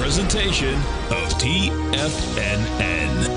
presentation of TFNN.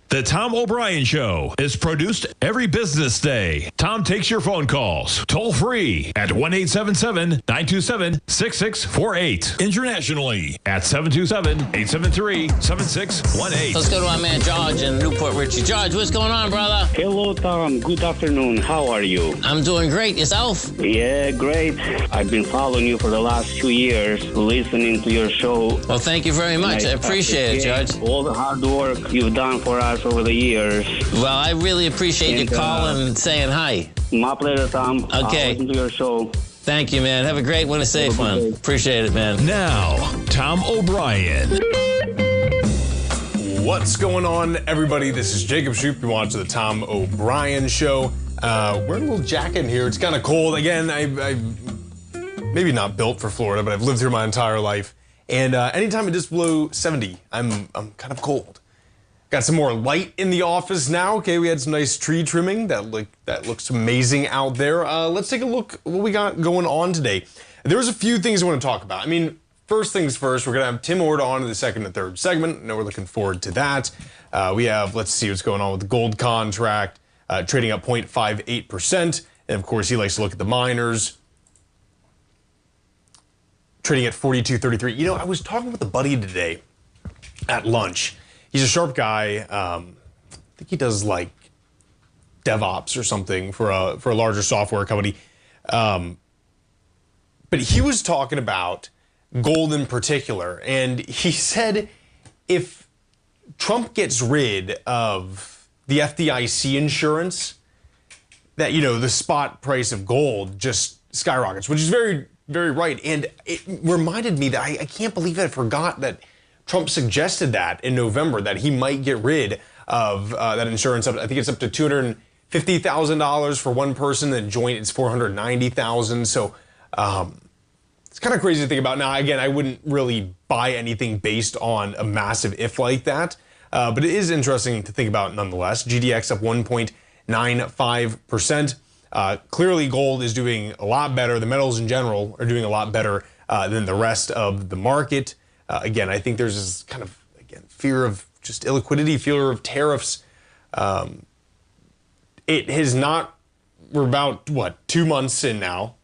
The Tom O'Brien Show is produced every business day. Tom takes your phone calls toll free at 1-877-927-6648. Internationally at 727-873-7618. Let's go to our man George in Newport Richie. George, what's going on, brother? Hello, Tom. Good afternoon. How are you? I'm doing great. Yourself? Yeah, great. I've been following you for the last 2 years, listening to your show. Well, thank you very much. I appreciate it, George. All the hard work you've done for us over the years. Well, I really appreciate you calling and saying hi. My pleasure, Tom. Okay. I'll listen to your show. Thank you, man. Have a great one, a safe one. Appreciate it, man. Now, Tom O'Brien. What's going on, everybody? This is Jacob Shoup. You're watching the Tom O'Brien Show. Wearing a little jacket in here. It's kind of cold. Again, I maybe not built for Florida, but I've lived here my entire life. And anytime it just below 70, I'm kind of cold. Got some more light in the office now. Okay, we had some nice tree trimming. That looks amazing out there. Let's take a look what we got going on today. There's a few things I want to talk about. I mean, first things first, we're going to have Tim Ord on in the second and third segment. I know we're looking forward to that. We have, let's see what's going on with the gold contract, trading up 0.58%. And of course, he likes to look at the miners, trading at 42.33. You know, I was talking with a buddy today at lunch. He's a sharp guy. I think he does like DevOps or something for a larger software company. But he was talking about gold in particular, and he said if Trump gets rid of the FDIC insurance, that, you know, the spot price of gold just skyrockets, which is very, very right. And it reminded me that I can't believe I forgot that Trump suggested that in November, that he might get rid of that insurance. I think it's up to $250,000 for one person, and joint it's $490,000. So it's kind of crazy to think about. Now, again, I wouldn't really buy anything based on a massive if like that, but it is interesting to think about nonetheless. GDX up 1.95%. Clearly, gold is doing a lot better. The metals in general are doing a lot better than the rest of the market. Again, I think there's this kind of, again, fear of just illiquidity, fear of tariffs. It has not, we're about, 2 months in now.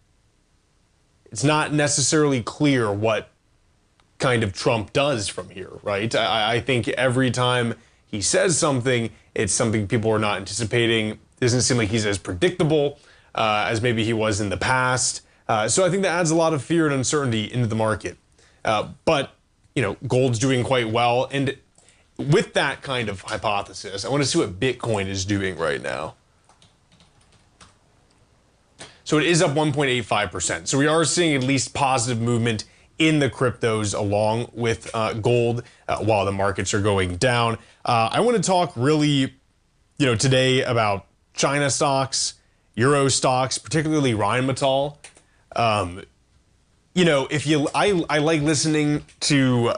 It's not necessarily clear what kind of Trump does from here, right? I think every time he says something, it's something people are not anticipating. It doesn't seem like he's as predictable as maybe he was in the past. So I think that adds a lot of fear and uncertainty into the market. But you know, gold's doing quite well. And with that kind of hypothesis, I want to see what Bitcoin is doing right now. So it is up 1.85%. So we are seeing at least positive movement in the cryptos along with gold while the markets are going down. I want to talk really, today about China stocks, Euro stocks, particularly Rheinmetall. I like listening to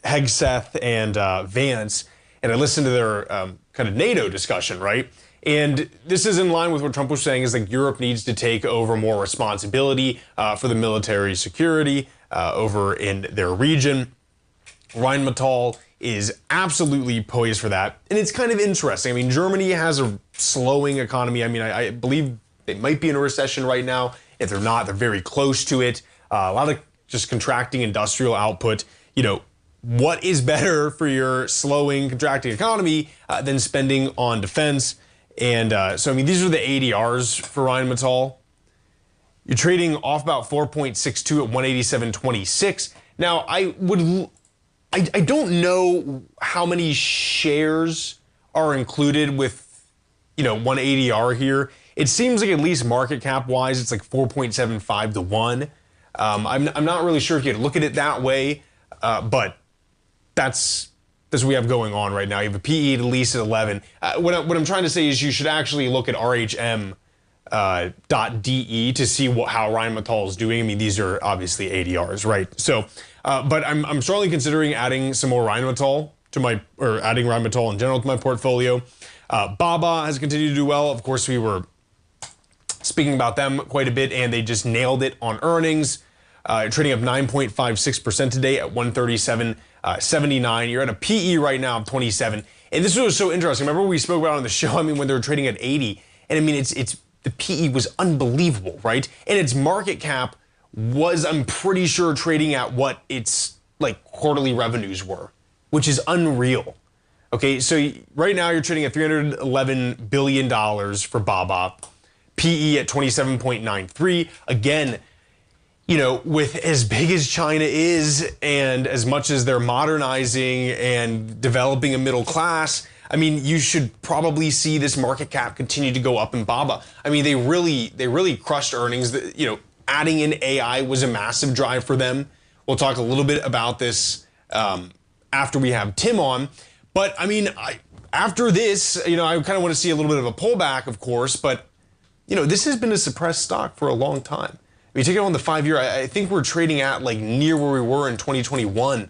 Hegseth and Vance, and I listen to their kind of NATO discussion, right? And this is in line with what Trump was saying, is like Europe needs to take over more responsibility for the military security over in their region. Rheinmetall is absolutely poised for that. And it's kind of interesting. I mean, Germany has a slowing economy. I mean, I believe they might be in a recession right now. If they're not, they're very close to it. A lot of just contracting industrial output. What is better for your slowing, contracting economy than spending on defense? And so, I mean, these are the ADRs for Rheinmetall. You're trading off about 4.62 at 187.26. Now, I don't know how many shares are included with, one ADR here. It seems like at least market cap wise, it's like 4.75 to 1. I'm not really sure if you look at it that way, but that's what we have going on right now. You have a PE at least at 11. What I'm trying to say is you should actually look at RHM.DE to see how Rheinmetall is doing. I mean, these are obviously ADRs, right? So, but I'm strongly considering adding some more Rheinmetall adding Rheinmetall in general to my portfolio. BABA has continued to do well. Of course, we were speaking about them quite a bit, and they just nailed it on earnings. Trading up 9.56% today at 137.79. You're at a PE right now of 27. And this was so interesting. Remember we spoke about it on the show, I mean, when they were trading at 80. And I mean, it's the PE was unbelievable, right? And its market cap was, I'm pretty sure, trading at what its like quarterly revenues were, which is unreal. Okay, so right now you're trading at $311 billion for Baba. PE at 27.93. Again, you know, with as big as China is and as much as they're modernizing and developing a middle class, I mean, you should probably see this market cap continue to go up in Baba. I mean, they really crushed earnings. You know, adding in AI was a massive drive for them. We'll talk a little bit about this after we have Tim on. But I mean, after this, you know, I kind of want to see a little bit of a pullback, of course, but you know, this has been a suppressed stock for a long time. If you take it on the 5-year, I think we're trading at like near where we were in 2021.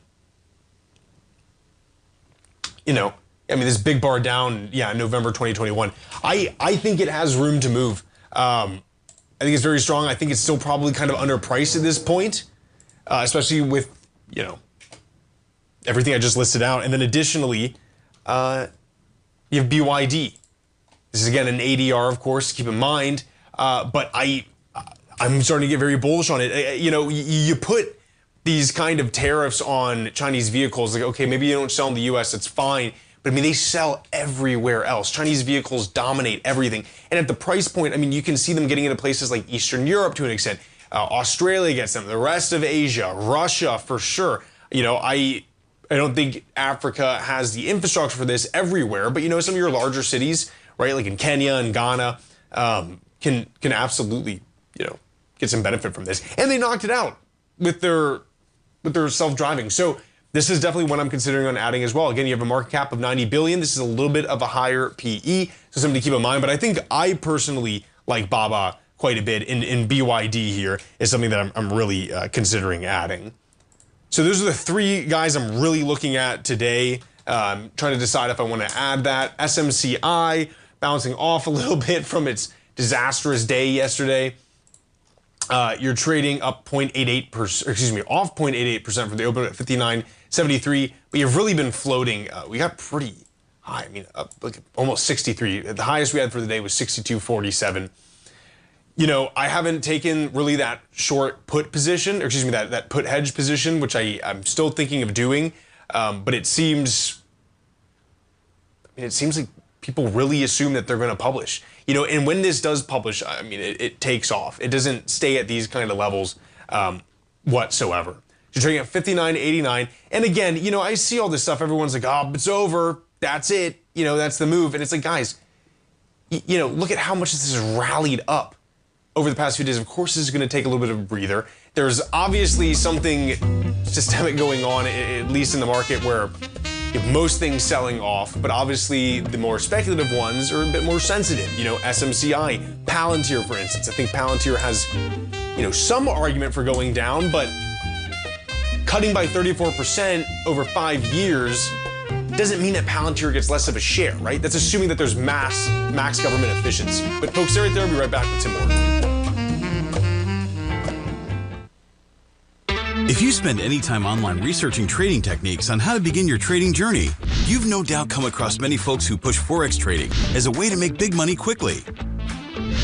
You know, I mean, this big bar down, yeah, November 2021. I think it has room to move. I think it's very strong. I think it's still probably kind of underpriced at this point, especially with, you know, everything I just listed out. And then additionally, you have BYD. This is again an ADR, of course, keep in mind. But I'm starting to get very bullish on it. You know, you put these kind of tariffs on Chinese vehicles, like, okay, maybe you don't sell in the US, it's fine. But I mean, they sell everywhere else. Chinese vehicles dominate everything. And at the price point, I mean, you can see them getting into places like Eastern Europe to an extent. Australia gets them, the rest of Asia, Russia for sure. You know, I don't think Africa has the infrastructure for this everywhere, but you know, some of your larger cities, right, like in Kenya and Ghana, can absolutely, you know, get some benefit from this. And they knocked it out with their self-driving. So this is definitely one I'm considering on adding as well. Again, you have a market cap of 90 billion. This is a little bit of a higher PE, so something to keep in mind. But I think I personally like Baba quite a bit in BYD here is something that I'm really considering adding. So those are the three guys I'm really looking at today. Trying to decide if I want to add that. SMCI bouncing off a little bit from its disastrous day yesterday. You're trading up 0.88%, excuse me, off 0.88% from the open at 59.73, but you've really been floating. We got pretty high. I mean, up like almost 63. The highest we had for the day was 62.47. You know, I haven't taken really that short put position, or excuse me, that put hedge position, which I'm still thinking of doing. But it seems like people really assume that they're going to publish. You know, and when this does publish, I mean, it takes off. It doesn't stay at these kind of levels whatsoever. You're trading at 59.89. And again, you know, I see all this stuff. Everyone's like, oh, it's over. That's it. You know, that's the move. And it's like, guys, you know, look at how much this has rallied up over the past few days. Of course, this is going to take a little bit of a breather. There's obviously something systemic going on, at least in the market, where you have most things selling off, but obviously the more speculative ones are a bit more sensitive. You know, SMCI, Palantir, for instance. I think Palantir has, you know, some argument for going down, but cutting by 34% over 5 years doesn't mean that Palantir gets less of a share, right? That's assuming that there's max government efficiency. But folks, stay right there. I'll be right back with Tim Moore. If you spend any time online researching trading techniques on how to begin your trading journey, you've no doubt come across many folks who push Forex trading as a way to make big money quickly.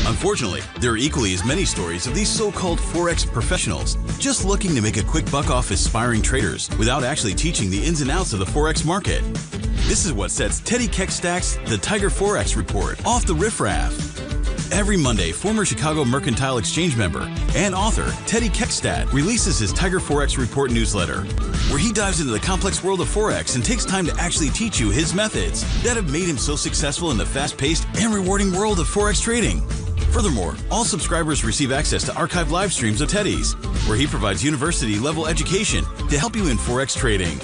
Unfortunately, there are equally as many stories of these so-called Forex professionals just looking to make a quick buck off aspiring traders without actually teaching the ins and outs of the Forex market. This is what sets Teddy Keckstack's The Tiger Forex Report off the riffraff. Every Monday, former Chicago Mercantile Exchange member and author Teddy Keckstack releases his Tiger Forex Report newsletter, where he dives into the complex world of Forex and takes time to actually teach you his methods that have made him so successful in the fast-paced and rewarding world of Forex trading. Furthermore, all subscribers receive access to archived live streams of Teddy's, where he provides university-level education to help you in Forex trading.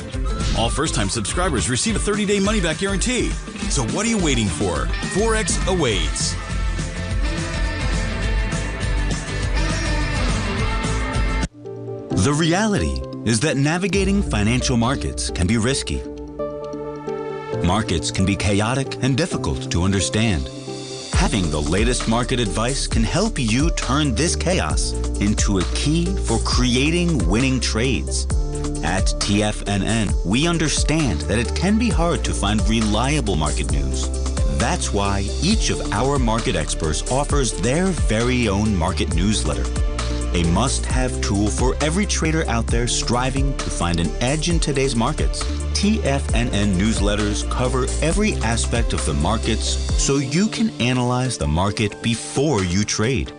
All first-time subscribers receive a 30-day money-back guarantee. So what are you waiting for? Forex awaits. The reality is that navigating financial markets can be risky. Markets can be chaotic and difficult to understand. Having the latest market advice can help you turn this chaos into a key for creating winning trades. At TFNN, we understand that it can be hard to find reliable market news. That's why each of our market experts offers their very own market newsletter, a must-have tool for every trader out there striving to find an edge in today's markets. TFNN newsletters cover every aspect of the markets so you can analyze the market before you trade.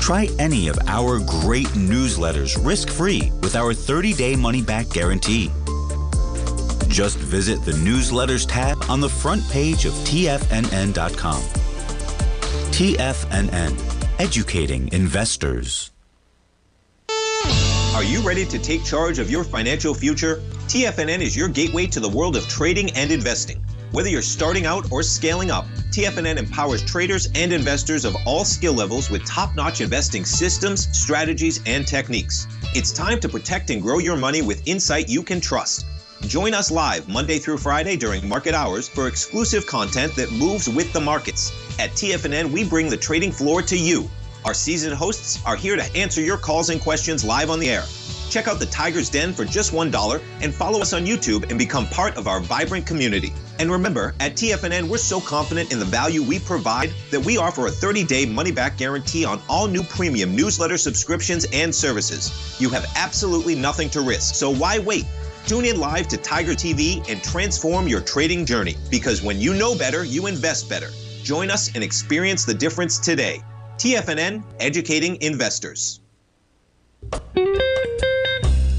Try any of our great newsletters risk-free with our 30-day money-back guarantee. Just visit the Newsletters tab on the front page of TFNN.com. TFNN, educating investors. Are you ready to take charge of your financial future? TFNN is your gateway to the world of trading and investing. Whether you're starting out or scaling up, TFNN empowers traders and investors of all skill levels with top-notch investing systems, strategies, and techniques. It's time to protect and grow your money with insight you can trust. Join us live Monday through Friday during market hours for exclusive content that moves with the markets. At TFNN, we bring the trading floor to you. Our seasoned hosts are here to answer your calls and questions live on the air. Check out the Tiger's Den for just $1 and follow us on YouTube and become part of our vibrant community. And remember, at TFNN, we're so confident in the value we provide that we offer a 30-day money-back guarantee on all new premium newsletter subscriptions and services. You have absolutely nothing to risk, so why wait? Tune in live to Tiger TV and transform your trading journey, because when you know better, you invest better. Join us and experience the difference today. TFNN, educating investors.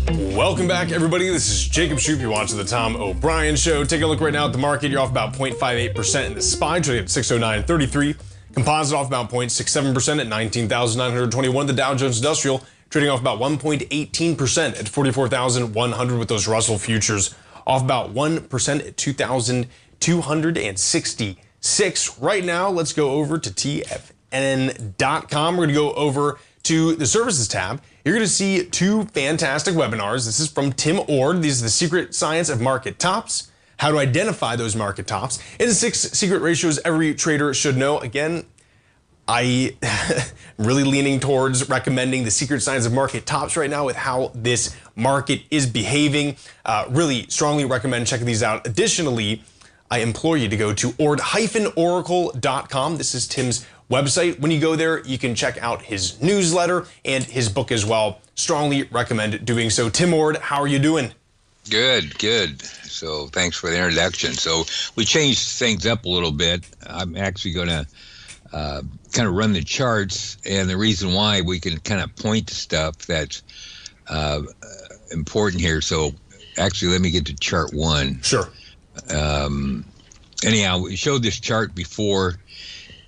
Welcome back, everybody. This is Jacob Shoup. You're watching the Tom O'Brien Show. Take a look right now at the market. You're off about 0.58% in the SPY, trading at 609.33. Composite off about 0.67% at 19,921. The Dow Jones Industrial trading off about 1.18% at 44,100, with those Russell futures off about 1% at 2,266. Right now, let's go over to TFNN.com. We're going to go over to the services tab. You're going to see two fantastic webinars. This is from Tim Ord. These are the secret science of market tops, how to identify those market tops, and the 6 secret ratios every trader should know. Again, I am really leaning towards recommending the secret science of market tops right now with how this market is behaving. Really strongly recommend checking these out. Additionally, I implore you to go to ord-oracle.com. This is Tim's website. When you go there, you can check out his newsletter and his book as well. Strongly recommend doing so. Tim Ord, how are you doing? Good. So thanks for the introduction. So we changed things up a little bit. I'm actually going to kind of run the charts, and the reason why we can kind of point to stuff that's important here. So actually, let me get to chart 1. Sure. Anyhow, we showed this chart before,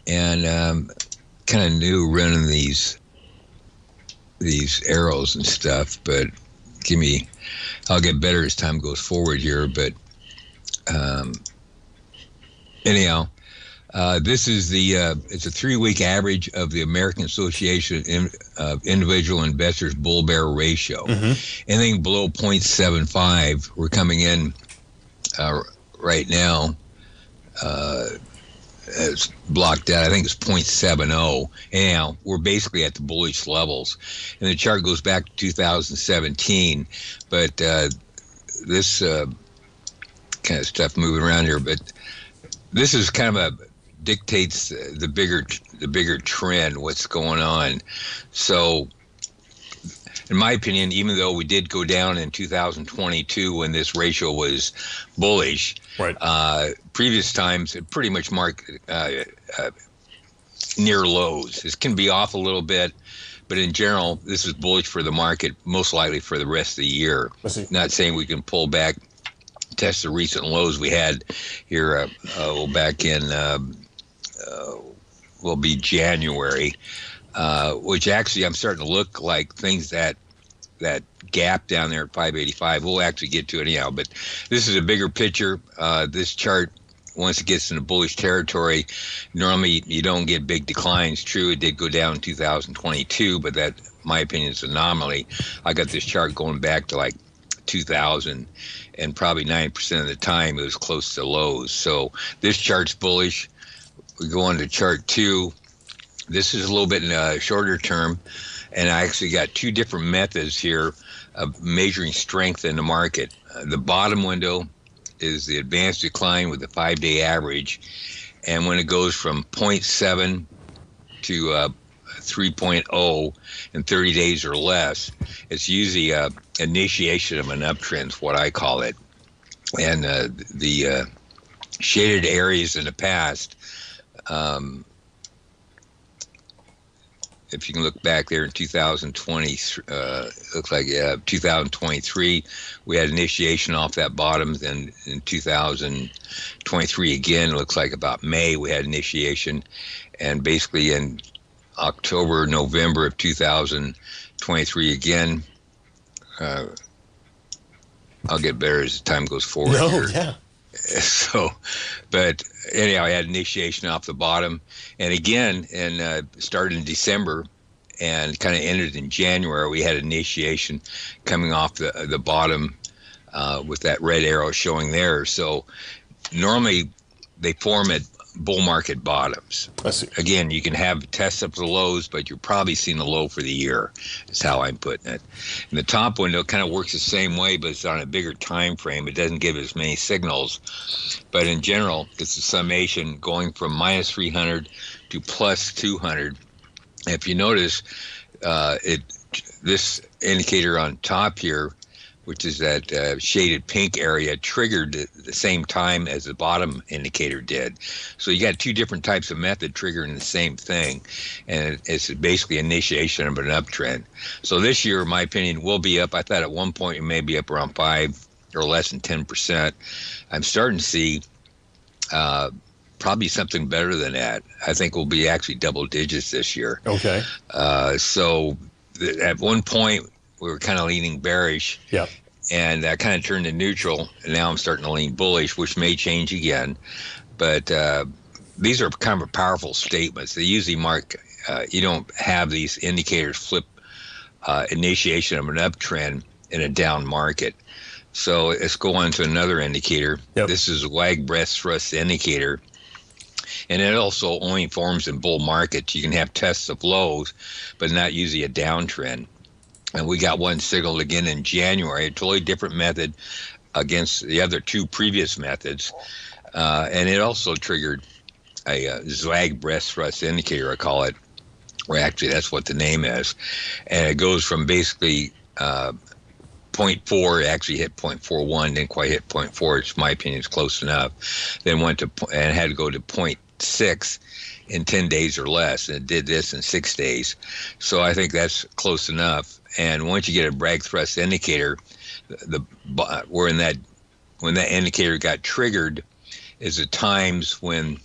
and kind of knew running these arrows and stuff, but I'll get better as time goes forward here. But anyhow, this is it's a 3-week average of the American Association of Individual Investors Bull Bear Ratio. Anything below 0.75, we're coming in right now. It's blocked out. I think it's 0.70. Anyhow, we're basically at the bullish levels. And the chart goes back to 2017. But this kind of stuff moving around here. But this is kind of dictates the bigger trend, what's going on. So in my opinion, even though we did go down in 2022 when this ratio was bullish, right. Previous times it pretty much marked near lows. This can be off a little bit, but in general, this is bullish for the market, most likely for the rest of the year. Not saying we can pull back, test the recent lows we had here back in will be January, which actually I'm starting to look like things that gap down there at 585. We'll actually get to it anyhow, but this is a bigger picture. This chart, once it gets into bullish territory, normally you don't get big declines. True, it did go down in 2022, but that, in my opinion, is an anomaly. I got this chart going back to like 2000, and probably 90% of the time it was close to lows. So this chart's bullish. we go on to chart 2. This is a little bit shorter term, and I actually got 2 different methods here of measuring strength in the market. The bottom window is the advanced decline with the 5-day average, and when it goes from 0.7 to 3.0 in 30 days or less, it's usually a initiation of an uptrend, is what I call it. And the shaded areas in the past, if you can look back there in 2020, looks like 2023, we had initiation off that bottom. Then in 2023 again, it looks like about May we had initiation, and basically in October, November of 2023 again. I'll get better as time goes forward. Yeah. So, but anyhow, I had initiation off the bottom, and again, and started in December, and kind of ended in January. We had initiation coming off the bottom with that red arrow showing there. So, normally they form at bull market bottoms. I see. Again, you can have tests up the lows, but you're probably seeing a low for the year, is how I'm putting it. And the top window kind of works the same way, but it's on a bigger time frame. It doesn't give as many signals. But in general, it's a summation going from minus 300 to plus 200. If you notice, this indicator on top here, which is that shaded pink area, triggered at the same time as the bottom indicator did. So you got 2 different types of method triggering the same thing, and it's basically initiation of an uptrend. So this year, in my opinion, will be up. I thought at one point it may be up around 5 or less than 10%. I'm starting to see probably something better than that. I think we'll be actually double digits this year. Okay. So at one point, we were kind of leaning bearish. Yeah. And that kind of turned to neutral, and now I'm starting to lean bullish, which may change again. But these are kind of powerful statements. They usually mark, you don't have these indicators flip initiation of an uptrend in a down market. So let's go on to another indicator. Yep. This is a wag breast thrust indicator. And it also only forms in bull markets. You can have tests of lows, but not usually a downtrend. And we got one signaled again in January, a totally different method against the other 2 previous methods. And it also triggered a Zwag breast thrust indicator, I call it, or actually that's what the name is. And it goes from basically 0.4, actually hit 0.41, didn't quite hit 0.4, which in my opinion is close enough. Then went to, and had to go to 0.6 in 10 days or less, and it did this in 6 days. So I think that's close enough. And once you get a brag thrust indicator, when that indicator got triggered is at times when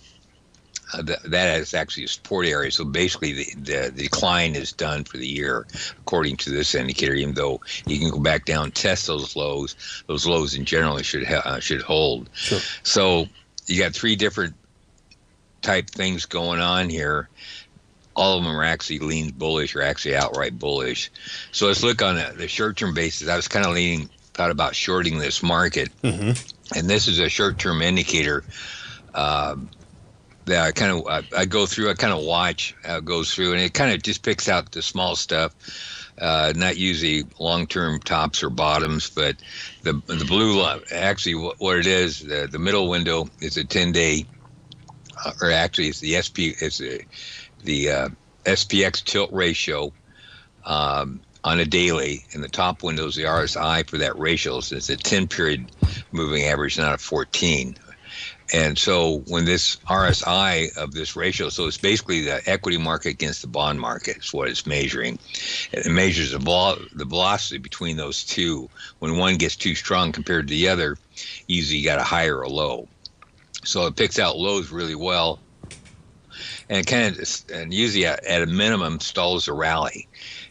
that is actually a support area. So basically the decline is done for the year, according to this indicator, even though you can go back down, test those lows. Those lows in general should hold. Sure. So you got 3 different type things going on here. All of them are actually lean bullish or actually outright bullish. So let's look on the short-term basis. I was kind of thought about shorting this market. Mm-hmm. And this is a short-term indicator that I go through. I kind of watch how it goes through, and it kind of just picks out the small stuff, not usually long-term tops or bottoms, but the blue line, actually what it is, the middle window is a 10-day, or actually it's the the SPX tilt ratio on a daily, and the top window is the RSI for that ratio. So it's a 10-period moving average, not a 14. And so when this RSI of this ratio, so it's basically the equity market against the bond market is what it's measuring. It measures the velocity between those two. When one gets too strong compared to the other, usually you got a high or a low. So it picks out lows really well. And usually at a minimum stalls a rally.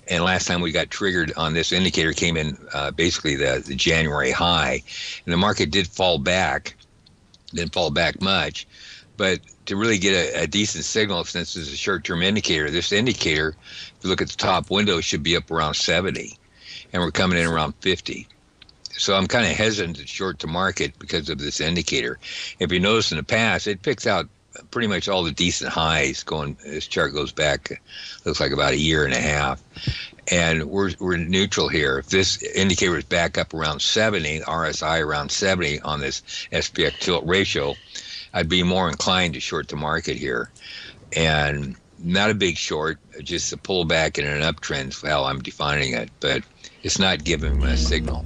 And last time we got triggered on this indicator came in basically the January high, and the market did fall back, didn't fall back much, but to really get a decent signal, since this is a short-term indicator, this indicator, if you look at the top window, should be up around 70, and we're coming in around 50. So I'm kind of hesitant to short the market because of this indicator. If you notice in the past, it picks out pretty much all the decent highs going. This chart goes back, looks like about a year and a half, and we're neutral here. If this indicator is back up around 70, RSI around 70 on this SPX tilt ratio, I'd be more inclined to short the market here, and not a big short, just a pullback in an uptrend is how I'm defining it, but it's not giving me a signal.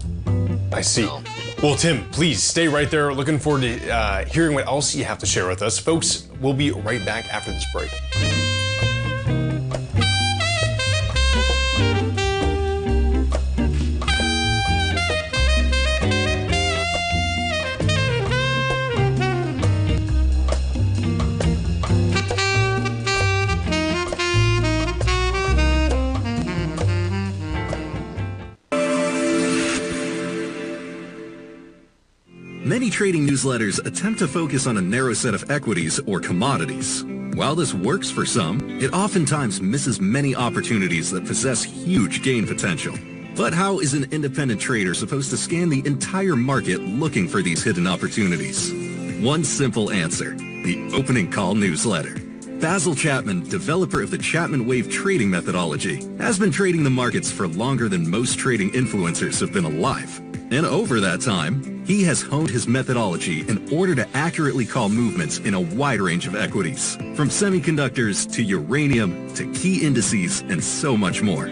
I see. So, well, Tim, please stay right there. Looking forward to hearing what else you have to share with us. Folks, we'll be right back after this break. Many trading newsletters attempt to focus on a narrow set of equities or commodities. While this works for some, it oftentimes misses many opportunities that possess huge gain potential. But how is an independent trader supposed to scan the entire market looking for these hidden opportunities? One simple answer: the opening call newsletter. Basil Chapman, developer of the Chapman Wave trading methodology, has been trading the markets for longer than most trading influencers have been alive. And over that time, he has honed his methodology in order to accurately call movements in a wide range of equities, from semiconductors to uranium to key indices and so much more.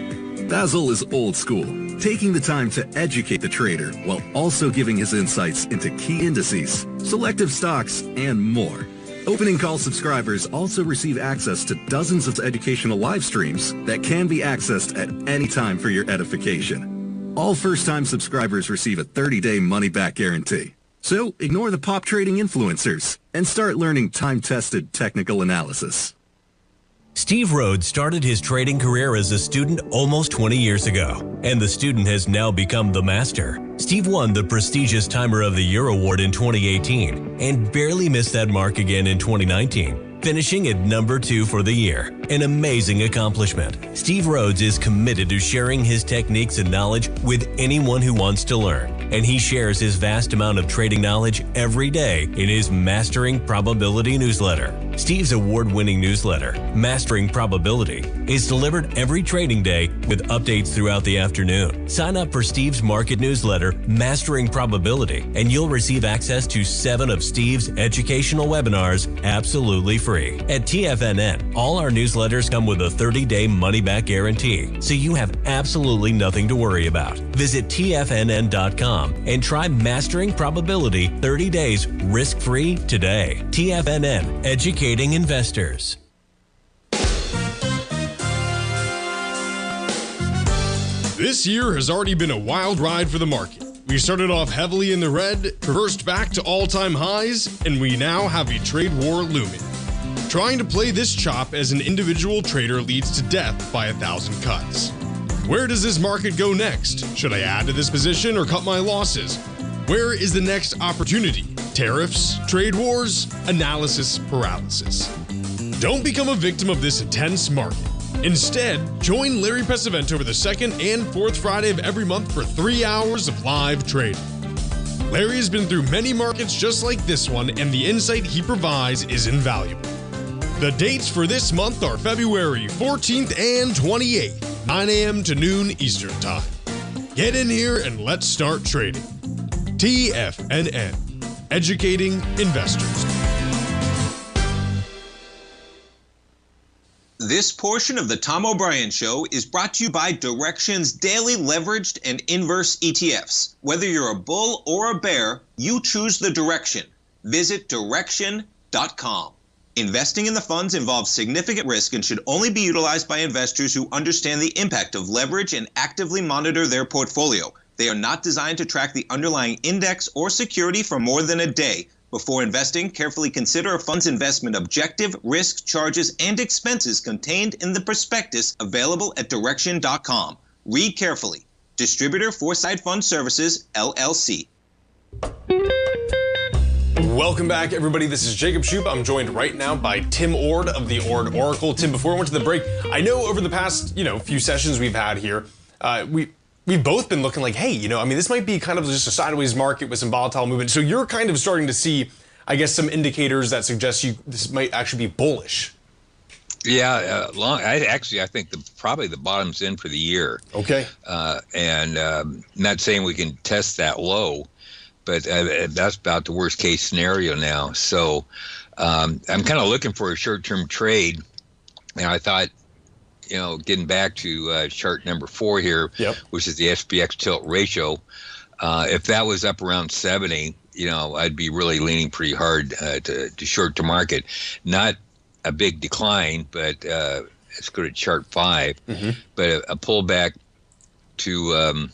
Basil is old school, taking the time to educate the trader while also giving his insights into key indices, selective stocks, and more. Opening call subscribers also receive access to dozens of educational live streams that can be accessed at any time for your edification. All first-time subscribers receive a 30-day money-back guarantee. So ignore the pop trading influencers and start learning time-tested technical analysis. Steve Rhodes started his trading career as a student almost 20 years ago, and the student has now become the master. Steve won the prestigious Timer of the Year award in 2018 and barely missed that mark again in 2019, finishing at number 2 for the year. An amazing accomplishment. Steve Rhodes is committed to sharing his techniques and knowledge with anyone who wants to learn, and he shares his vast amount of trading knowledge every day in his Mastering Probability newsletter. Steve's award-winning newsletter, Mastering Probability, is delivered every trading day with updates throughout the afternoon. Sign up for Steve's market newsletter, Mastering Probability, and you'll receive access to 7 of Steve's educational webinars absolutely free. At TFNN, all our newsletters come with a 30-day money-back guarantee, so you have absolutely nothing to worry about. Visit TFNN.com and try Mastering Probability 30 days risk-free today. TFNN, educating investors. This year has already been a wild ride for the market. We started off heavily in the red, reversed back to all-time highs, and we now have a trade war looming. Trying to play this chop as an individual trader leads to death by 1,000 cuts. Where does this market go next? Should I add to this position or cut my losses? Where is the next opportunity? Tariffs? Trade wars? Analysis paralysis. Don't become a victim of this intense market. Instead, join Larry Pesavento for the second and fourth Friday of every month for 3 hours of live trading. Larry has been through many markets just like this one, and the insight he provides is invaluable. The dates for this month are February 14th and 28th, 9 a.m. to noon Eastern Time. Get in here and let's start trading. TFNN, educating investors. This portion of the Tom O'Brien Show is brought to you by Direxion's daily leveraged and inverse ETFs. Whether you're a bull or a bear, you choose the direction. Visit Direxion.com. Investing in the funds involves significant risk and should only be utilized by investors who understand the impact of leverage and actively monitor their portfolio. They are not designed to track the underlying index or security for more than a day. Before investing, carefully consider a fund's investment objective, risk, charges, and expenses contained in the prospectus available at Direxion.com. Read carefully. Distributor Foresight Fund Services, LLC. Welcome back, everybody. This is Jacob Shoup. I'm joined right now by Tim Ord of the Ord Oracle. Tim, before we went to the break, I know over the past, few sessions we've had here, we've both been looking like, hey, this might be kind of just a sideways market with some volatile movement. So you're kind of starting to see I guess, some indicators that suggest this might actually be bullish. Yeah, I think probably the bottom's in for the year. Okay. And not saying we can test that low, but that's about the worst case scenario now. So I'm kind of looking for a short-term trade, and I thought, getting back to chart number 4 here, which is the SPX tilt ratio, if that was up around 70, I'd be really leaning pretty hard to short to market. Not a big decline, but let's go to chart 5. Mm-hmm. But a pullback to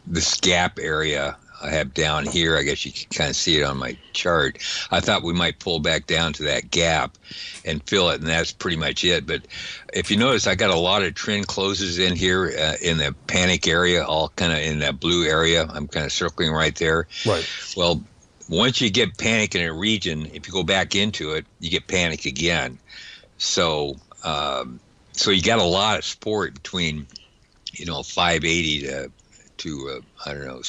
this gap area I have down here. I guess you can kind of see it on my chart. I thought we might pull back down to that gap and fill it, and that's pretty much it. But if you notice, I got a lot of trend closes in here in the panic area, all kind of in that blue area. I'm kind of circling right there. Right. Well, once you get panic in a region, if you go back into it, you get panic again. So you got a lot of support between, 580 to I don't know,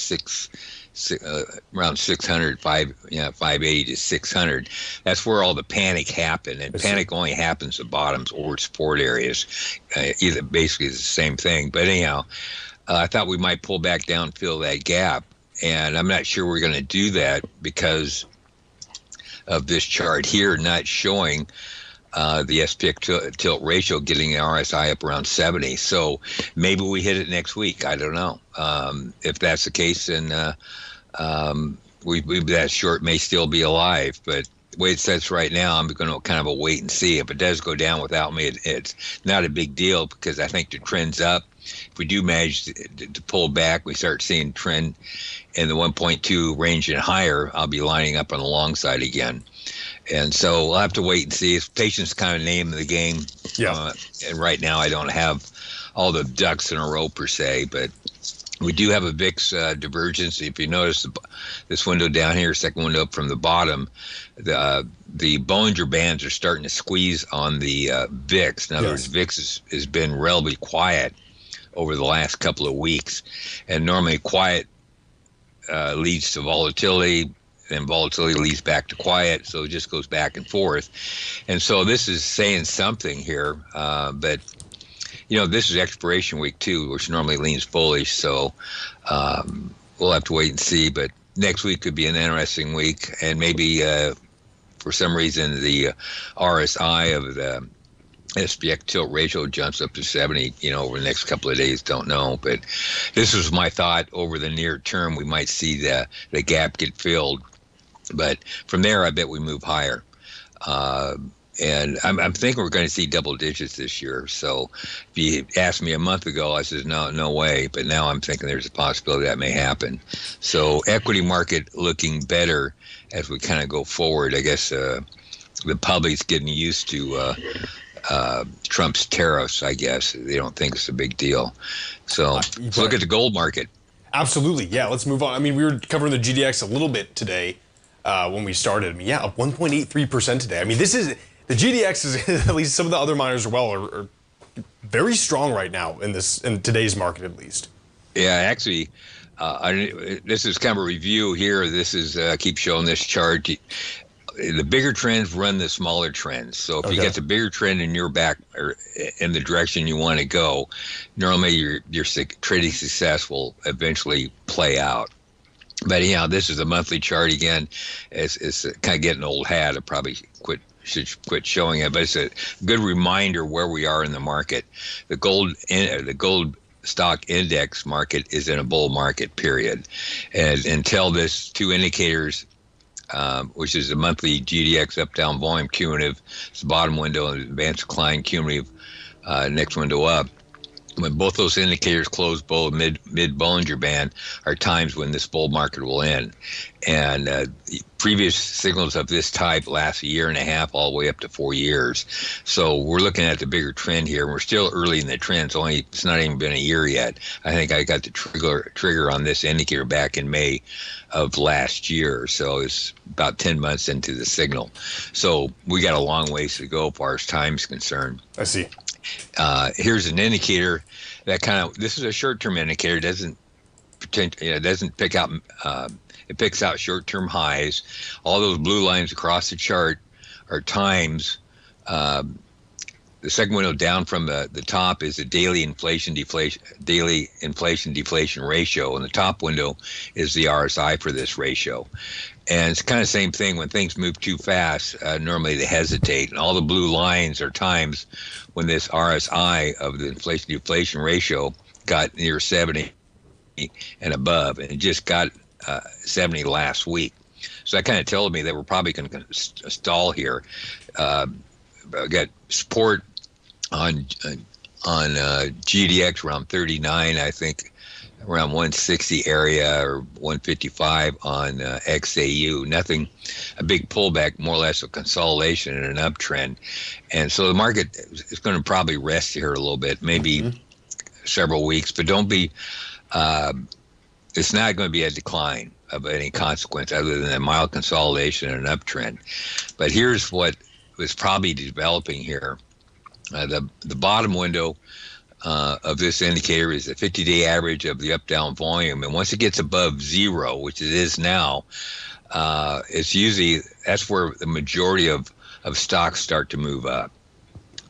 around 600, 580 to 600. That's where all the panic happened, and panic only happens at bottoms or support areas. Either basically it's the same thing. But anyhow, I thought we might pull back down, fill that gap, and I'm not sure we're going to do that because of this chart here not showing the SPX tilt ratio getting the RSI up around 70. So maybe we hit it next week. I don't know. If that's the case, then that short may still be alive. But the way it sets right now, I'm going to kind of wait and see. If it does go down without me, it's not a big deal because I think the trend's up. If we do manage to pull back, we start seeing trend in the 1.2 range and higher, I'll be lining up on the long side again. And so we'll have to wait and see. Patience kind of name of the game. Yeah. And right now I don't have all the ducks in a row per se, but we do have a VIX divergence. If you notice this window down here, second window up from the bottom, the Bollinger Bands are starting to squeeze on the VIX. In other words, VIX has been relatively quiet over the last couple of weeks. And normally quiet leads to volatility, and volatility leads back to quiet, so it just goes back and forth. And so this is saying something here, but this is expiration week too, which normally leans bullish, so we'll have to wait and see. But next week could be an interesting week, and maybe for some reason the RSI of the SPX tilt ratio jumps up to 70, over the next couple of days, don't know. But this was my thought over the near term. We might see the gap get filled. But from there, I bet we move higher. And I'm thinking we're going to see double digits this year. So if you asked me a month ago, I said, no way. But now I'm thinking there's a possibility that may happen. So equity market looking better as we kind of go forward. I guess the public's getting used to Trump's tariffs, I guess. They don't think it's a big deal. So let's look at the gold market. Absolutely. Yeah, let's move on. I mean, we were covering the GDX a little bit today when we started. I mean, up 1.83% today. I mean, the GDX is, at least some of the other miners are very strong right now in today's market, at least. Yeah, actually, this is kind of a review here. This is keep showing this chart. The bigger trends run the smaller trends. So if you get the bigger trend in your back or in the direction you want to go, normally your trading success will eventually play out. But this is a monthly chart again. It's kind of getting an old hat. I probably should quit showing it, but it's a good reminder where we are in the market. The gold stock index market is in a bull market period, and until this two indicators, which is the monthly GDX up-down volume cumulative, it's the bottom window, and the advanced decline cumulative next window up. When both those indicators close below mid Bollinger Band are times when this bull market will end. And previous signals of this type last a year and a half all the way up to 4 years. So we're looking at the bigger trend here. We're still early in the trend. It's not even been a year yet. I think I got the trigger on this indicator back in May of last year. So it's about 10 months into the signal. So we got a long ways to go as far as time's concerned. I see. Here's an indicator that this is a short-term indicator, doesn't potential. It doesn't pick out. It picks out short-term highs. All those blue lines across the chart are times. The second window down from the top is the daily inflation deflation ratio, and the top window is the RSI for this ratio. And it's kind of the same thing. When things move too fast, normally they hesitate, and all the blue lines are times when this RSI of the inflation deflation ratio got near 70 and above, and it just got 70 last week. So that kind of tells me that we're probably going to stall here. Got support on GDX around 39, I think, around 160 area, or 155 on XAU. Nothing, a big pullback, more or less a consolidation and an uptrend. And so the market is going to probably rest here a little bit, maybe several weeks, but don't be, it's not going to be a decline of any consequence other than a mild consolidation and an uptrend. But here's what was probably developing here. The bottom window of this indicator is the 50-day average of the up-down volume, and once it gets above zero, which it is now, it's usually, that's where the majority of stocks start to move up.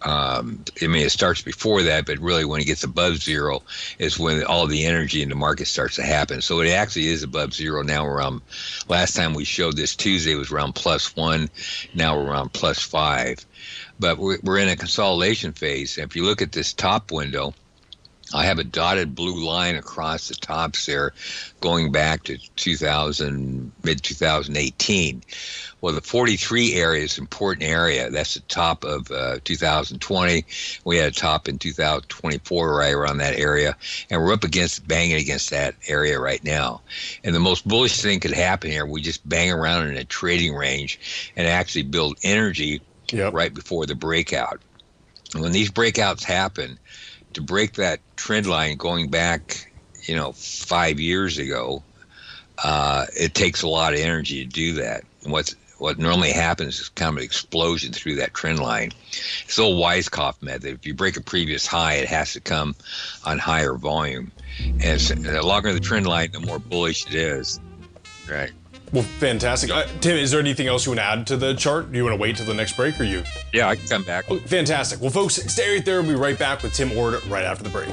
I mean, it starts before that, but really when it gets above zero is when all the energy in the market starts to happen. So it actually is above zero now. Around, last time we showed this Tuesday was around +1. Now we're around +5. But we're in a consolidation phase. And if you look at this top window, I have a dotted blue line across the tops there going back to mid-2018. Well, the 43 area is an important area. That's the top of 2020. We had a top in 2024 right around that area. And we're up against, banging against that area right now. And the most bullish thing could happen here, we just bang around in a trading range and actually build energy right before the breakout. And when these breakouts happen, to break that trend line going back, 5 years ago, it takes a lot of energy to do that. And what normally happens is kind of an explosion through that trend line. It's the old Weiskopf method. If you break a previous high, it has to come on higher volume. And the longer the trend line, the more bullish it is. Right. Well, fantastic. Tim, is there anything else you want to add to the chart? Do you want to wait till the next break, or you? Yeah, I can come back. Oh, fantastic. Well, folks, stay right there. We'll be right back with Tim Ord right after the break.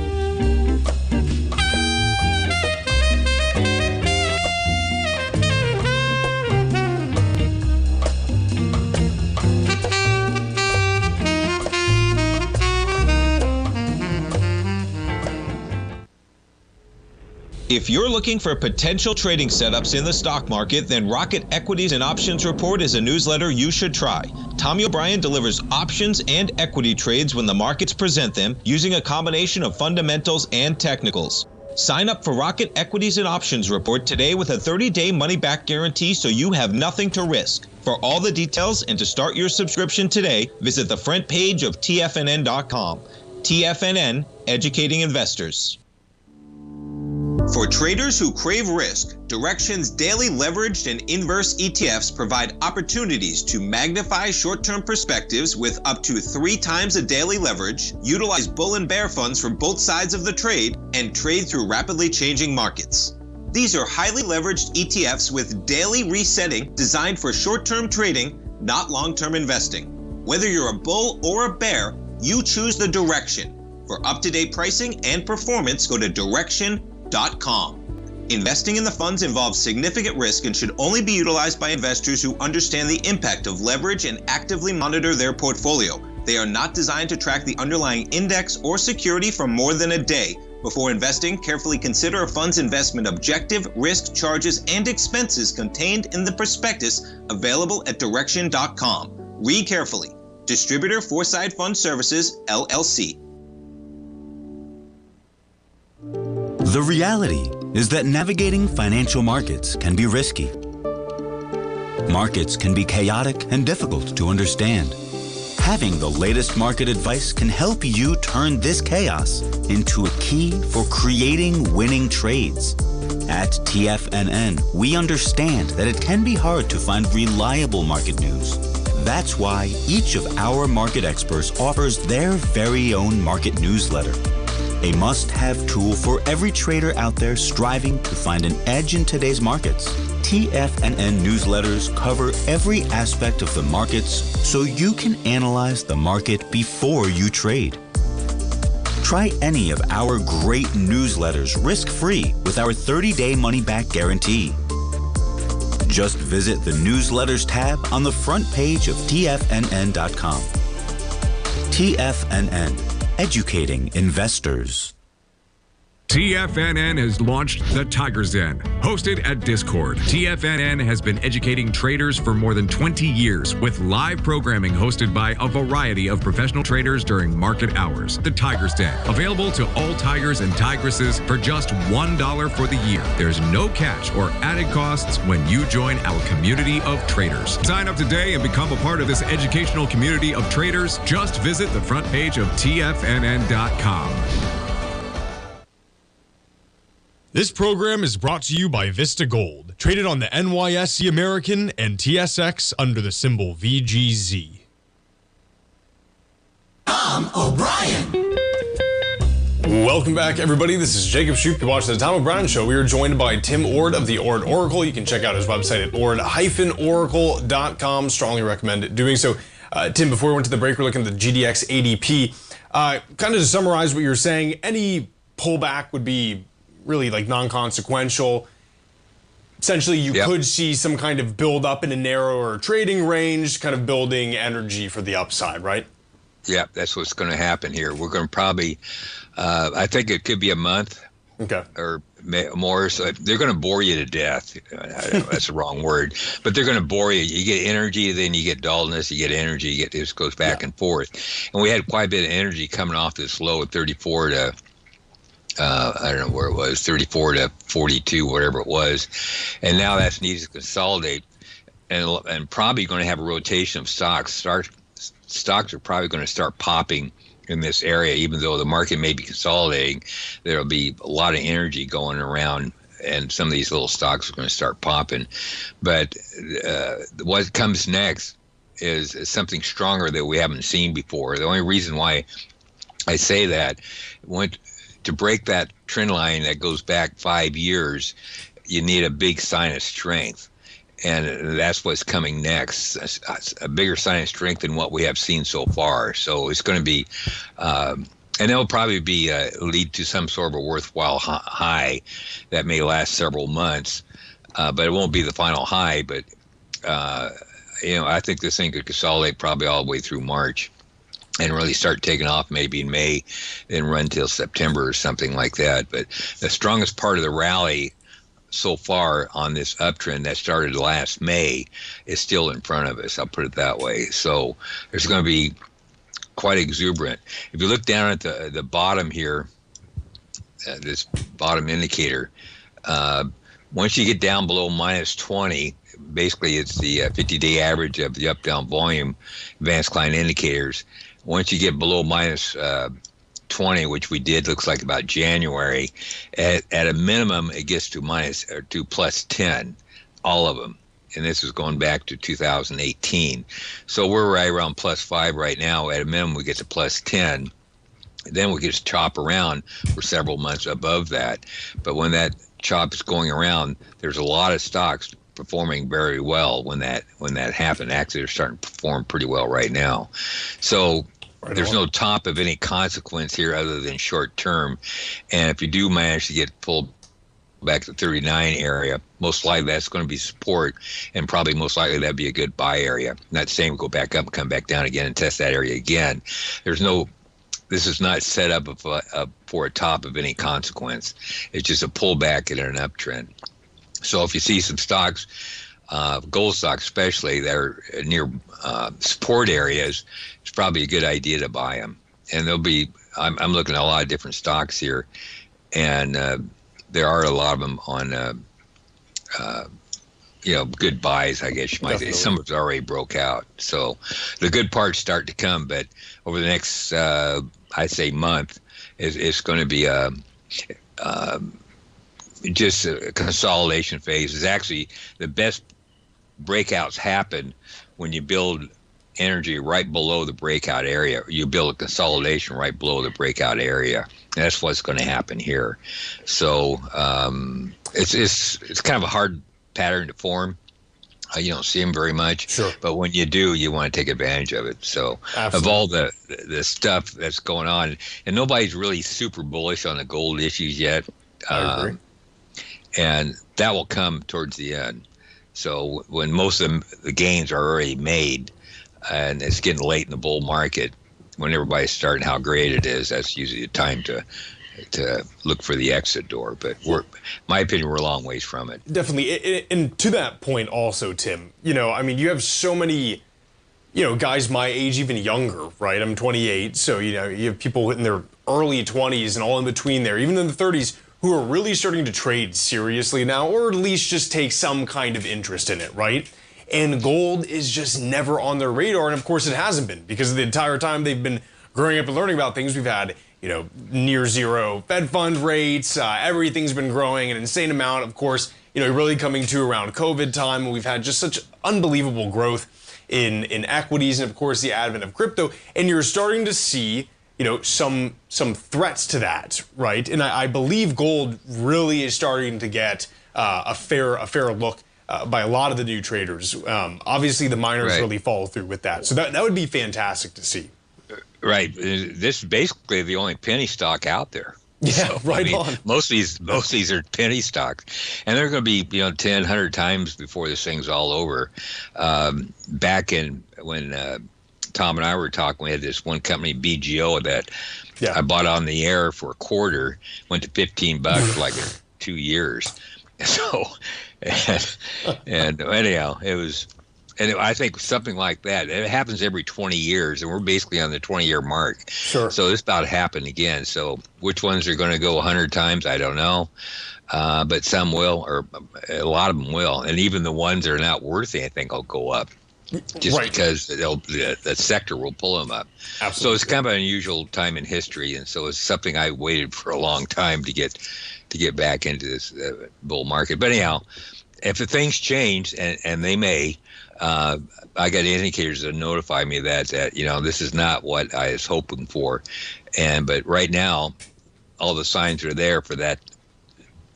If you're looking for potential trading setups in the stock market, then Rocket Equities and Options Report is a newsletter you should try. Tommy O'Brien delivers options and equity trades when the markets present them, using a combination of fundamentals and technicals. Sign up for Rocket Equities and Options Report today with a 30-day money-back guarantee, so you have nothing to risk. For all the details and to start your subscription today, visit the front page of TFNN.com. TFNN, educating investors. For traders who crave risk, Direxion's daily leveraged and inverse ETFs provide opportunities to magnify short-term perspectives with up to 3 times a daily leverage, utilize bull and bear funds from both sides of the trade, and trade through rapidly changing markets. These are highly leveraged ETFs with daily resetting designed for short-term trading, not long-term investing. Whether you're a bull or a bear, you choose the Direxion. For up-to-date pricing and performance, go to Direxion.com. Investing in the funds involves significant risk and should only be utilized by investors who understand the impact of leverage and actively monitor their portfolio. They are not designed to track the underlying index or security for more than a day. Before investing, carefully consider a fund's investment objective, risk, charges, and expenses contained in the prospectus available at Direxion.com. Read carefully. Distributor Foreside Fund Services, LLC. The reality is that navigating financial markets can be risky. Markets can be chaotic and difficult to understand. Having the latest market advice can help you turn this chaos into a key for creating winning trades. At TFNN, we understand that it can be hard to find reliable market news. That's why each of our market experts offers their very own market newsletter. a must-have tool for every trader out there striving to find an edge in today's markets. TFNN newsletters cover every aspect of the markets so you can analyze the market before you trade. Try any of our great newsletters risk-free with our 30-day money-back guarantee. Just visit the Newsletters tab on the front page of TFNN.com. TFNN, educating investors. TFNN has launched the Tiger's Den. Hosted at Discord, TFNN has been educating traders for more than 20 years with live programming hosted by a variety of professional traders during market hours. The Tiger's Den, available to all tigers and tigresses for just $1 for the year. There's no catch or added costs when you join our community of traders. Sign up today and become a part of this educational community of traders. Just visit the front page of TFNN.com. This program is brought to you by Vista Gold, traded on the NYSE American and TSX under the symbol VGZ. Tom O'Brien. Welcome back, everybody. This is Jacob Shoup. You're watching the Tom O'Brien Show. We are joined by Tim Ord of the Ord Oracle. You can check out his website at ord-oracle.com. Strongly recommend doing so. Tim, before we went to the break, we're looking at the GDX ADP. Kind of to summarize what you're saying, any pullback would be really like non-consequential. Essentially, you could see some kind of build up in a narrower trading range, kind of building energy for the upside, right? Yeah, that's what's going to happen here. We're going to probably, I think it could be a month or more. So they're going to bore you to death. That's the wrong word, but they're going to bore you. You get energy, then you get dullness, you get energy, you get this goes back and forth. And we had quite a bit of energy coming off this low at 34 to I don't know where it was, 34 to 42, whatever it was. And now that's needed to consolidate and probably going to have a rotation of stocks. Stocks are probably going to start popping in this area, even though the market may be consolidating. There'll be a lot of energy going around, and some of these little stocks are going to start popping. But what comes next is something stronger that we haven't seen before. The only reason why I say that, to break that trend line that goes back 5 years, you need a big sign of strength. And that's what's coming next, a bigger sign of strength than what we have seen so far. So it's going to be, and it'll probably be lead to some sort of a worthwhile high that may last several months, but it won't be the final high. But, I think this thing could consolidate probably all the way through March and really start taking off maybe in May, then run till September or something like that. But the strongest part of the rally so far on this uptrend that started last May is still in front of us. I'll put it that way. So there's going to be quite exuberant. If you look down at the bottom here, this bottom indicator, once you get down below minus 20, basically it's the 50-day average of the up-down volume advanced client indicators. Once you get below minus 20, which we did, looks like about January, at a minimum it gets to plus 10, all of them. And this is going back to 2018. So we're right around plus 5 right now. At a minimum we get to plus 10. Then we just chop around for several months above that. But when that chop is going around, there's a lot of stocks performing very well when that happened. Actually, they're starting to perform pretty well right now. So there's no top of any consequence here other than short term. And if you do manage to get pulled back to 39 area, most likely that's going to be support, and probably most likely that'd be a good buy area. Not saying we go back up and come back down again and test that area again. This is not set up for a top of any consequence. It's just a pullback in an uptrend. So if you see some stocks, gold stocks especially, that are near support areas, it's probably a good idea to buy them. And I'm looking at a lot of different stocks here, and there are a lot of them on, good buys, I guess you might say. Some of it's already broke out. So the good parts start to come, but over the next, I'd say month, it's going to be just a consolidation phase. Is actually the best breakouts happen when you build energy right below the breakout area. You build a consolidation right below the breakout area. And that's what's going to happen here. So it's kind of a hard pattern to form. You don't see them very much, sure. But when you do, you want to take advantage of it. So Absolutely. Of all the stuff that's going on, and nobody's really super bullish on the gold issues yet. I agree. And that will come towards the end. So when most of the gains are already made and it's getting late in the bull market, when everybody's starting how great it is, that's usually the time to look for the exit door. But my opinion, we're a long ways from it. Definitely. And to that point also, Tim, you have so many, guys my age, even younger, right? I'm 28. So, you have people in their early 20s and all in between there, even in the 30s, who are really starting to trade seriously now, or at least just take some kind of interest in it, right? And gold is just never on their radar. And of course it hasn't been, because the entire time they've been growing up and learning about things, we've had, near zero Fed fund rates. Everything's been growing an insane amount. Of course, really coming to around COVID time, and we've had just such unbelievable growth in equities, and of course the advent of crypto. And you're starting to see some threats to that, right? And I believe gold really is starting to get a fair look by a lot of the new traders. Obviously, the miners really follow through with that, so that would be fantastic to see. Right. This is basically the only penny stock out there. Yeah, so, on. Most of these are penny stocks, and they're going to be 10, 100 times before this thing's all over. Back in when Tom and I were talking, we had this one company, BGO, that I bought on the air for a quarter, went to $15 for like 2 years. So, and anyhow, it was, and I think something like that, it happens every 20 years, and we're basically on the 20-year mark. Sure. So this about happened again. So which ones are going to go 100 times, I don't know. But some will, or a lot of them will. And even the ones that are not worth anything will go up. Just because the sector will pull them up. Absolutely. So it's kind of an unusual time in history, and so it's something I waited for a long time to get back into this bull market. But anyhow, if the things change, and they may, I got indicators that notify me that this is not what I was hoping for, but right now, all the signs are there for that.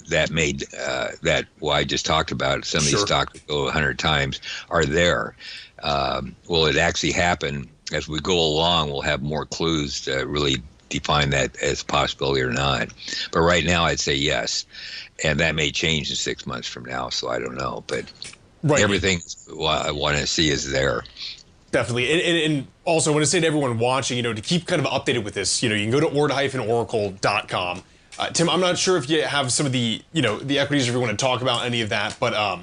That made I just talked about. Some of these stocks that go 100 times are there. Will it actually happen as we go along? We'll have more clues to really define that as a possibility or not. But right now, I'd say yes, and that may change in 6 months from now. So I don't know, but everything I want to see is there. Definitely. And also, I want to say to everyone watching, to keep kind of updated with this, you can go to ord-oracle.com. Tim, I'm not sure if you have some of the, the equities, if you want to talk about any of that, but,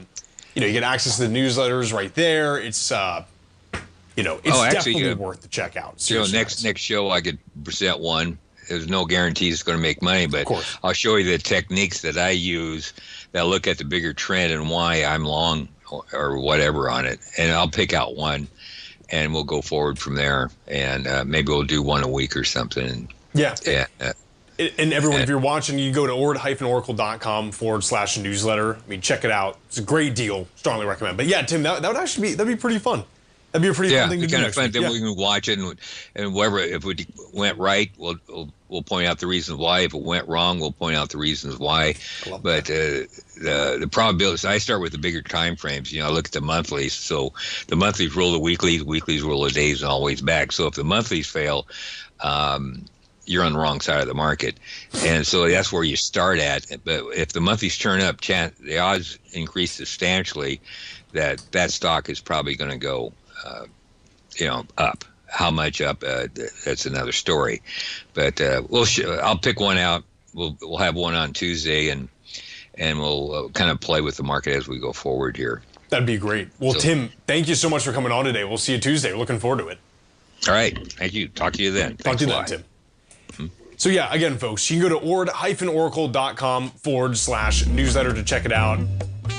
you get access to the newsletters right there. It's, definitely worth the check out. Next show I could present one. There's no guarantees it's going to make money, but I'll show you the techniques that I use that look at the bigger trend and why I'm long or whatever on it. And I'll pick out one, and we'll go forward from there. And maybe we'll do one a week or something. Yeah. And everyone, if you're watching, you can go to ord-oracle.com/newsletter. Check it out. It's a great deal. Strongly recommend. But yeah, Tim, that would actually that'd be pretty fun. That'd be a pretty fun thing to do. Yeah, kind of fun. Then we can watch it, and whatever. If it went right, we'll point out the reasons why. If it went wrong, we'll point out the reasons why. But the probabilities, I start with the bigger time frames. I look at the monthlies. So the monthlies roll the weeklies roll the days, and always back. So if the monthlies fail, you're on the wrong side of the market. And so that's where you start at. But if the monthlies turn up, the odds increase substantially that stock is probably going to go, up. How much up, that's another story. But I'll pick one out. We'll have one on Tuesday, and we'll kind of play with the market as we go forward here. That'd be great. Well, Tim, thank you so much for coming on today. We'll see you Tuesday. We're looking forward to it. All right. Thank you. Talk to you then. Talk to you then, Tim. So yeah, again, folks, you can go to ord-oracle.com/newsletter to check it out.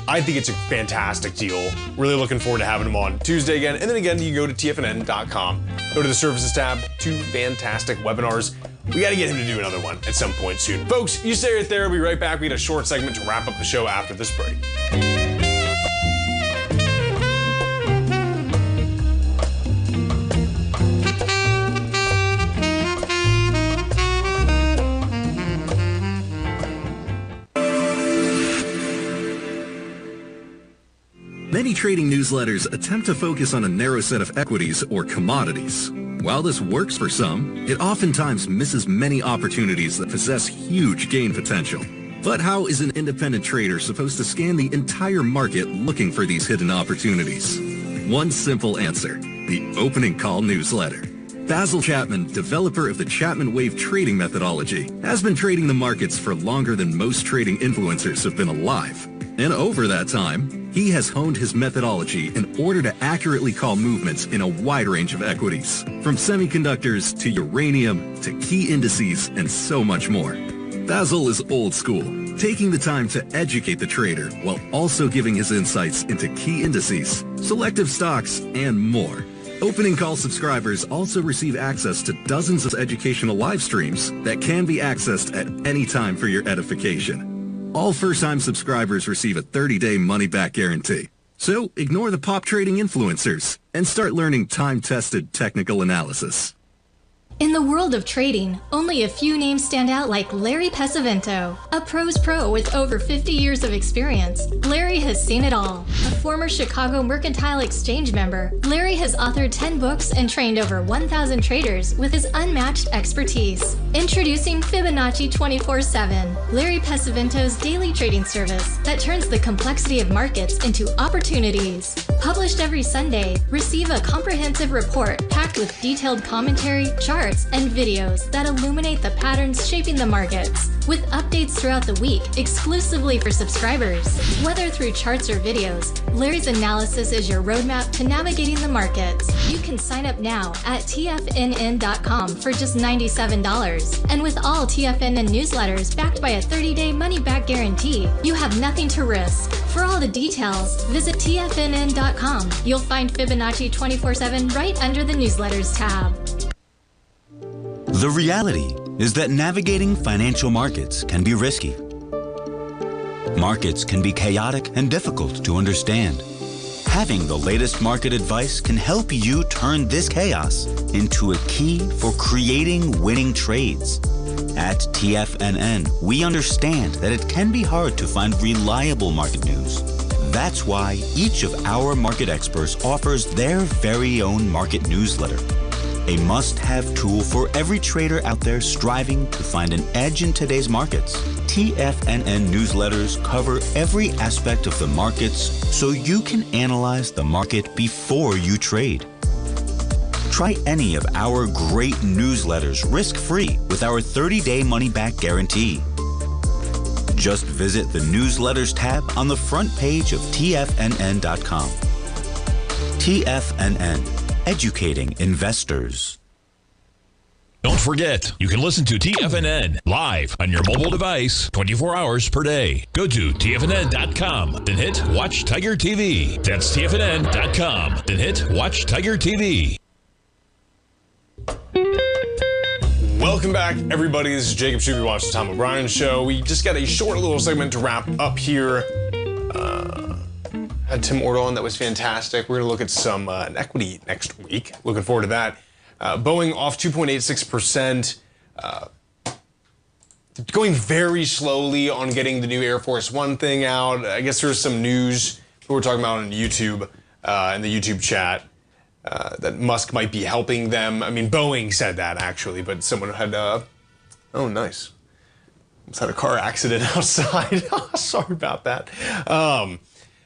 I think it's a fantastic deal. Really looking forward to having him on Tuesday again. And then again, you can go to TFNN.com, go to the services tab, 2 fantastic webinars. We got to get him to do another one at some point soon. Folks, you stay right there. We'll be right back. We got a short segment to wrap up the show after this break. Many trading newsletters attempt to focus on a narrow set of equities or commodities. While this works for some, it oftentimes misses many opportunities that possess huge gain potential. But how is an independent trader supposed to scan the entire market looking for these hidden opportunities? One simple answer: the opening call newsletter. Basil Chapman, developer of the Chapman Wave trading methodology, has been trading the markets for longer than most trading influencers have been alive. And over that time, he has honed his methodology in order to accurately call movements in a wide range of equities, from semiconductors to uranium to key indices and so much more. Basil is old school, taking the time to educate the trader while also giving his insights into key indices, selective stocks, and more. Opening call subscribers also receive access to dozens of educational live streams that can be accessed at any time for your edification. All first-time subscribers receive a 30-day money-back guarantee. So ignore the pop trading influencers and start learning time-tested technical analysis. In the world of trading, only a few names stand out like Larry Pesavento, a pro's pro with over 50 years of experience. Larry has seen it all. A former Chicago Mercantile Exchange member, Larry has authored 10 books and trained over 1,000 traders with his unmatched expertise. Introducing Fibonacci 24/7, Larry Pesavento's daily trading service that turns the complexity of markets into opportunities. Published every Sunday, receive a comprehensive report packed with detailed commentary, charts, and videos that illuminate the patterns shaping the markets, with updates throughout the week exclusively for subscribers. Whether through charts or videos, Larry's analysis is your roadmap to navigating the markets. You can sign up now at TFNN.com for just $97. And with all TFNN newsletters backed by a 30-day money-back guarantee, you have nothing to risk. For all the details, visit TFNN.com. You'll find Fibonacci 24/7 right under the newsletters tab. The reality is that navigating financial markets can be risky. Markets can be chaotic and difficult to understand. Having the latest market advice can help you turn this chaos into a key for creating winning trades. At TFNN, we understand that it can be hard to find reliable market news. That's why each of our market experts offers their very own market newsletter. A must-have tool for every trader out there striving to find an edge in today's markets. TFNN newsletters cover every aspect of the markets so you can analyze the market before you trade. Try any of our great newsletters risk-free with our 30-day money-back guarantee. Just visit the newsletters tab on the front page of TFNN.com. TFNN. Educating investors. Don't forget, you can listen to TFNN live on your mobile device 24 hours per day. Go to TFNN.com, then hit Watch Tiger TV. That's TFNN.com, then hit Watch Tiger TV. Welcome back, everybody. This is Jacob Shuby. Watch the Tom O'Brien Show. We just got a short little segment to wrap up here. Had Tim Ord on, that was fantastic. We're going to look at some equity next week. Looking forward to that. Boeing off 2.86%. Going very slowly on getting the new Air Force One thing out. I guess there's some news people were talking about on YouTube, in the YouTube chat, that Musk might be helping them. I mean, Boeing said that actually, but someone had, oh, nice. Almost had a car accident outside. Sorry about that.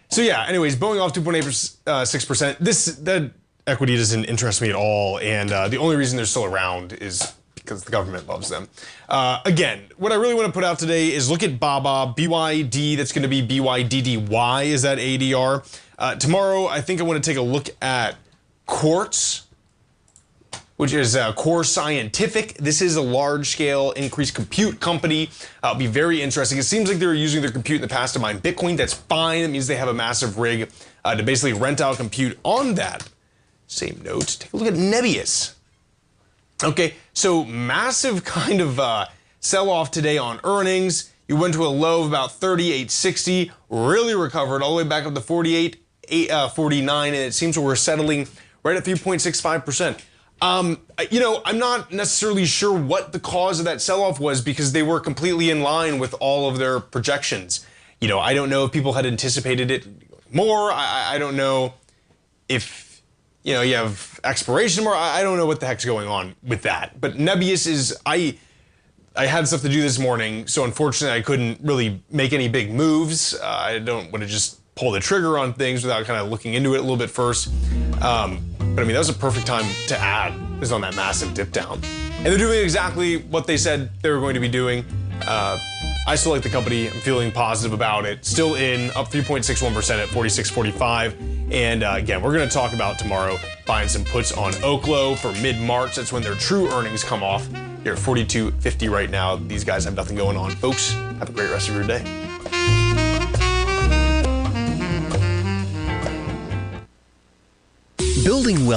So yeah, anyways, Boeing off 2.86%. That equity doesn't interest me at all, and the only reason they're still around is because the government loves them. Again, what I really want to put out today is look at BABA, BYD, that's going to be BYDDY, is that ADR. Tomorrow, I think I want to take a look at Quartz, which is Core Scientific. This is a large-scale increased compute company. It'll be very interesting. It seems like they were using their compute in the past to mine Bitcoin. That's fine. It means they have a massive rig to basically rent out compute. On that same note, take a look at Nebius. Okay, so massive kind of sell-off today on earnings. You went to a low of about 38.60, really recovered all the way back up to 48.49, and it seems we're settling right at 3.65%. You know, I'm not necessarily sure what the cause of that sell-off was because they were completely in line with all of their projections. You know, I don't know if people had anticipated it more. I don't know if, you have expiration more. I don't know what the heck's going on with that. But Nebius is, I had stuff to do this morning, so unfortunately I couldn't really make any big moves. I don't want to just pull the trigger on things without kind of looking into it a little bit first. But I mean, that was a perfect time to add, is on that massive dip down. And they're doing exactly what they said they were going to be doing. I still like the company. I'm feeling positive about it. Still in, up 3.61% at 46.45. And again, we're going to talk about tomorrow buying some puts on Oklo for mid-March. That's when their true earnings come off. You're at 42.50 right now. These guys have nothing going on. Folks, have a great rest of your day. Building wealth